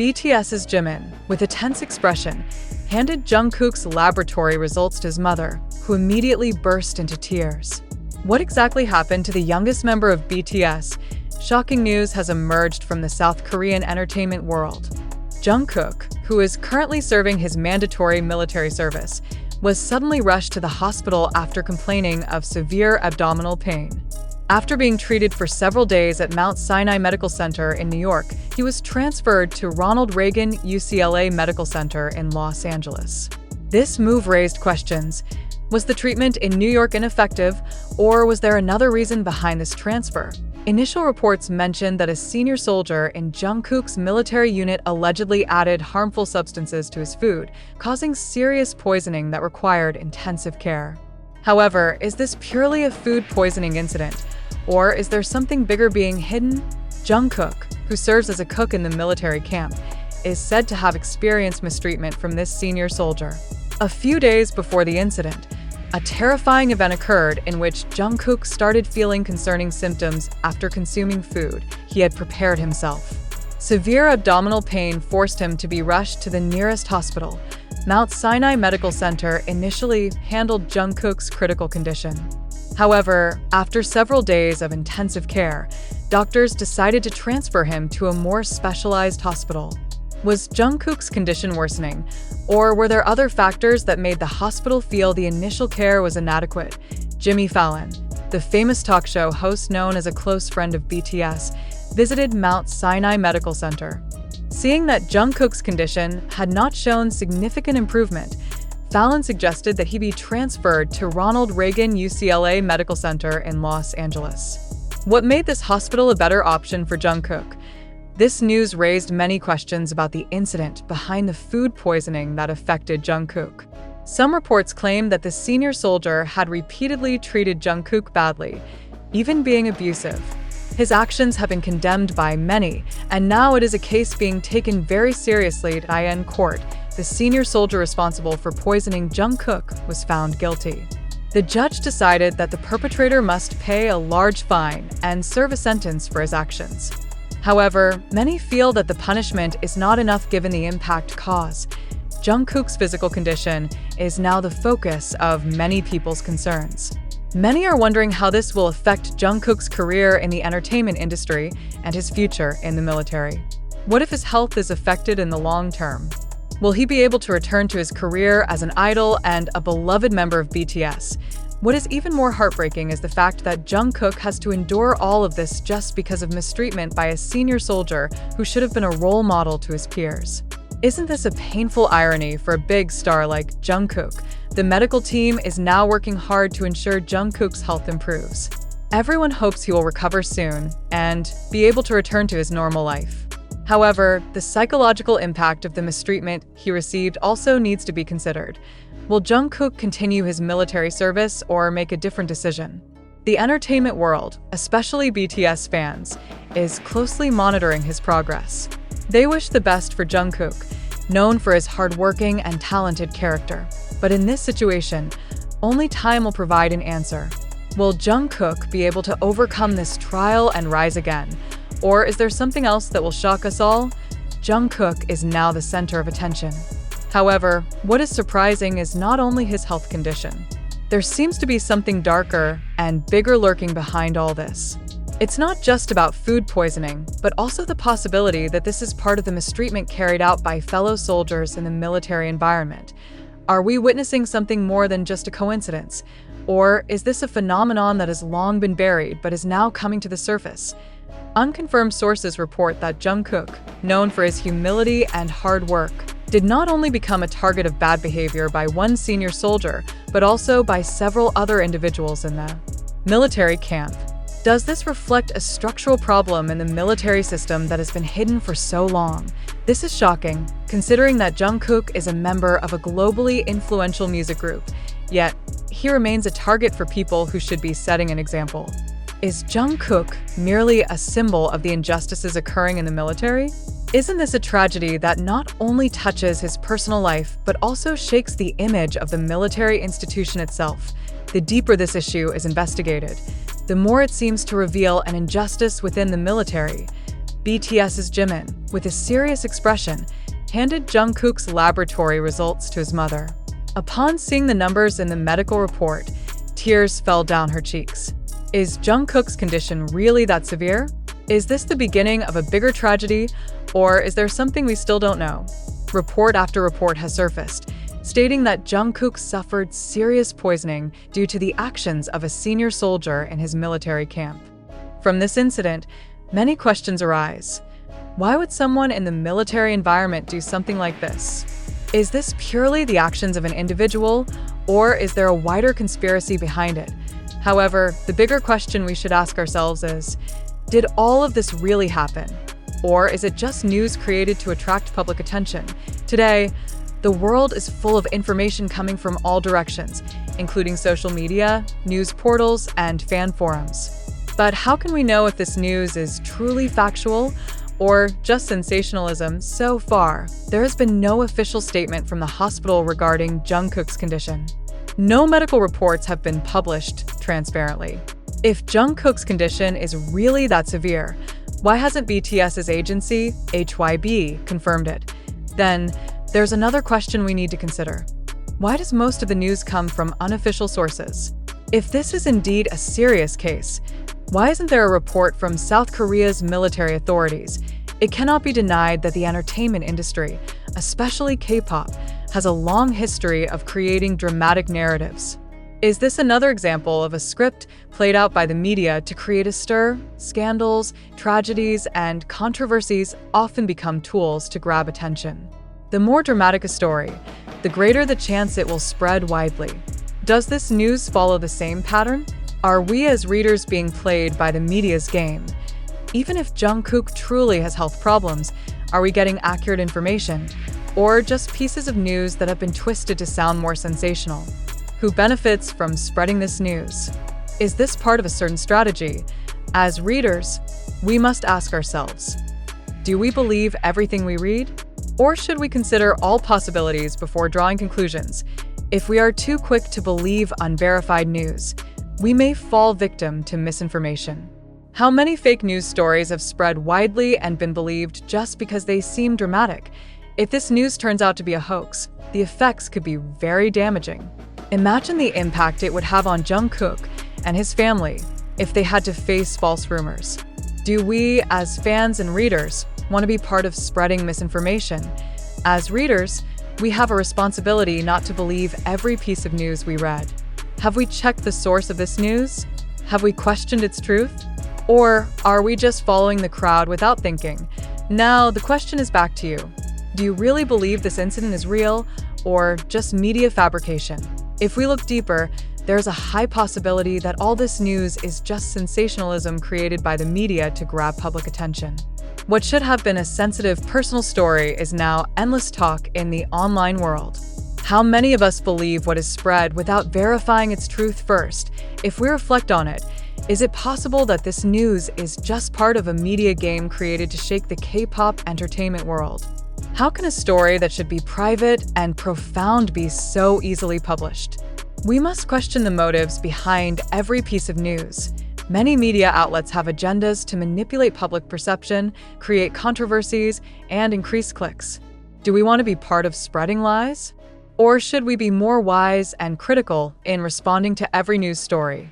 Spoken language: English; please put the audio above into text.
BTS's Jimin, with a tense expression, handed Jungkook's laboratory results to his mother, who immediately burst into tears. What exactly happened to the youngest member of BTS? Shocking news has emerged from the South Korean entertainment world. Jungkook, who is currently serving his mandatory military service, was suddenly rushed to the hospital after complaining of severe abdominal pain. After being treated for several days at Mount Sinai Medical Center in New York, he was transferred to Ronald Reagan UCLA Medical Center in Los Angeles. This move raised questions. Was the treatment in New York ineffective, or was there another reason behind this transfer? Initial reports mentioned that a senior soldier in Jungkook's military unit allegedly added harmful substances to his food, causing serious poisoning that required intensive care. However, is this purely a food poisoning incident, or is there something bigger being hidden? Jungkook, who serves as a cook in the military camp, is said to have experienced mistreatment from this senior soldier. A few days before the incident, a terrifying event occurred in which Jungkook started feeling concerning symptoms after consuming food he had prepared himself. Severe abdominal pain forced him to be rushed to the nearest hospital. Mount Sinai Medical Center initially handled Jungkook's critical condition. However, after several days of intensive care, doctors decided to transfer him to a more specialized hospital. Was Jungkook's condition worsening, or were there other factors that made the hospital feel the initial care was inadequate? Jimmy Fallon, the famous talk show host known as a close friend of BTS, visited Mount Sinai Medical Center. Seeing that Jungkook's condition had not shown significant improvement, Fallon suggested that he be transferred to Ronald Reagan UCLA Medical Center in Los Angeles. What made this hospital a better option for Jungkook? This news raised many questions about the incident behind the food poisoning that affected Jungkook. Some reports claim that the senior soldier had repeatedly treated Jungkook badly, even being abusive. His actions have been condemned by many, and now it is a case being taken very seriously at IN court. The senior soldier responsible for poisoning Jungkook was found guilty. The judge decided that the perpetrator must pay a large fine and serve a sentence for his actions. However, many feel that the punishment is not enough given the impact caused. Jungkook's physical condition is now the focus of many people's concerns. Many are wondering how this will affect Jungkook's career in the entertainment industry and his future in the military. What if his health is affected in the long term? Will he be able to return to his career as an idol and a beloved member of BTS? What is even more heartbreaking is the fact that Jungkook has to endure all of this just because of mistreatment by a senior soldier who should have been a role model to his peers. Isn't this a painful irony for a big star like Jungkook? The medical team is now working hard to ensure Jungkook's health improves. Everyone hopes he will recover soon and be able to return to his normal life. However, the psychological impact of the mistreatment he received also needs to be considered. Will Jungkook continue his military service or make a different decision? The entertainment world, especially BTS fans, is closely monitoring his progress. They wish the best for Jungkook, known for his hardworking and talented character. But in this situation, only time will provide an answer. Will Jungkook be able to overcome this trial and rise again? Or is there something else that will shock us all? Jungkook is now the center of attention. However, what is surprising is not only his health condition. There seems to be something darker and bigger lurking behind all this. It's not just about food poisoning, but also the possibility that this is part of the mistreatment carried out by fellow soldiers in the military environment. Are we witnessing something more than just a coincidence? Or is this a phenomenon that has long been buried but is now coming to the surface? Unconfirmed sources report that Jungkook, known for his humility and hard work, did not only become a target of bad behavior by one senior soldier, but also by several other individuals in the military camp. Does this reflect a structural problem in the military system that has been hidden for so long? This is shocking, considering that Jungkook is a member of a globally influential music group, yet he remains a target for people who should be setting an example. Is Jungkook merely a symbol of the injustices occurring in the military? Isn't this a tragedy that not only touches his personal life, but also shakes the image of the military institution itself? The deeper this issue is investigated, the more it seems to reveal an injustice within the military. BTS's Jimin, with a serious expression, handed Jungkook's laboratory results to his mother. Upon seeing the numbers in the medical report, tears fell down her cheeks. Is Jungkook's condition really that severe? Is this the beginning of a bigger tragedy, or is there something we still don't know? Report after report has surfaced, stating that Jungkook suffered serious poisoning due to the actions of a senior soldier in his military camp. From this incident, many questions arise. Why would someone in the military environment do something like this? Is this purely the actions of an individual, or is there a wider conspiracy behind it? However, the bigger question we should ask ourselves is, did all of this really happen? Or is it just news created to attract public attention? Today, the world is full of information coming from all directions, including social media, news portals, and fan forums. But how can we know if this news is truly factual or just sensationalism? So far, there has been no official statement from the hospital regarding Jungkook's condition. No medical reports have been published transparently. If Jungkook's condition is really that severe, why hasn't BTS's agency, HYB, confirmed it? Then, there's another question we need to consider. Why does most of the news come from unofficial sources? If this is indeed a serious case, why isn't there a report from South Korea's military authorities? It cannot be denied that the entertainment industry, especially K-pop, has a long history of creating dramatic narratives. Is this another example of a script played out by the media to create a stir? Scandals, tragedies, and controversies often become tools to grab attention. The more dramatic a story, the greater the chance it will spread widely. Does this news follow the same pattern? Are we as readers being played by the media's game? Even if Jungkook truly has health problems, are we getting accurate information? Or just pieces of news that have been twisted to sound more sensational? Who benefits from spreading this news? Is this part of a certain strategy? As readers, we must ask ourselves, do we believe everything we read? Or should we consider all possibilities before drawing conclusions? If we are too quick to believe unverified news, we may fall victim to misinformation. How many fake news stories have spread widely and been believed just because they seem dramatic? If this news turns out to be a hoax, the effects could be very damaging. Imagine the impact it would have on Jungkook and his family if they had to face false rumors. Do we, as fans and readers, want to be part of spreading misinformation? As readers, we have a responsibility not to believe every piece of news we read. Have we checked the source of this news? Have we questioned its truth? Or are we just following the crowd without thinking? Now, the question is back to you. Do you really believe this incident is real, or just media fabrication? If we look deeper, there's a high possibility that all this news is just sensationalism created by the media to grab public attention. What should have been a sensitive personal story is now endless talk in the online world. How many of us believe what is spread without verifying its truth first? If we reflect on it, is it possible that this news is just part of a media game created to shake the K-pop entertainment world? How can a story that should be private and profound be so easily published? We must question the motives behind every piece of news. Many media outlets have agendas to manipulate public perception, create controversies, and increase clicks. Do we want to be part of spreading lies? Or should we be more wise and critical in responding to every news story?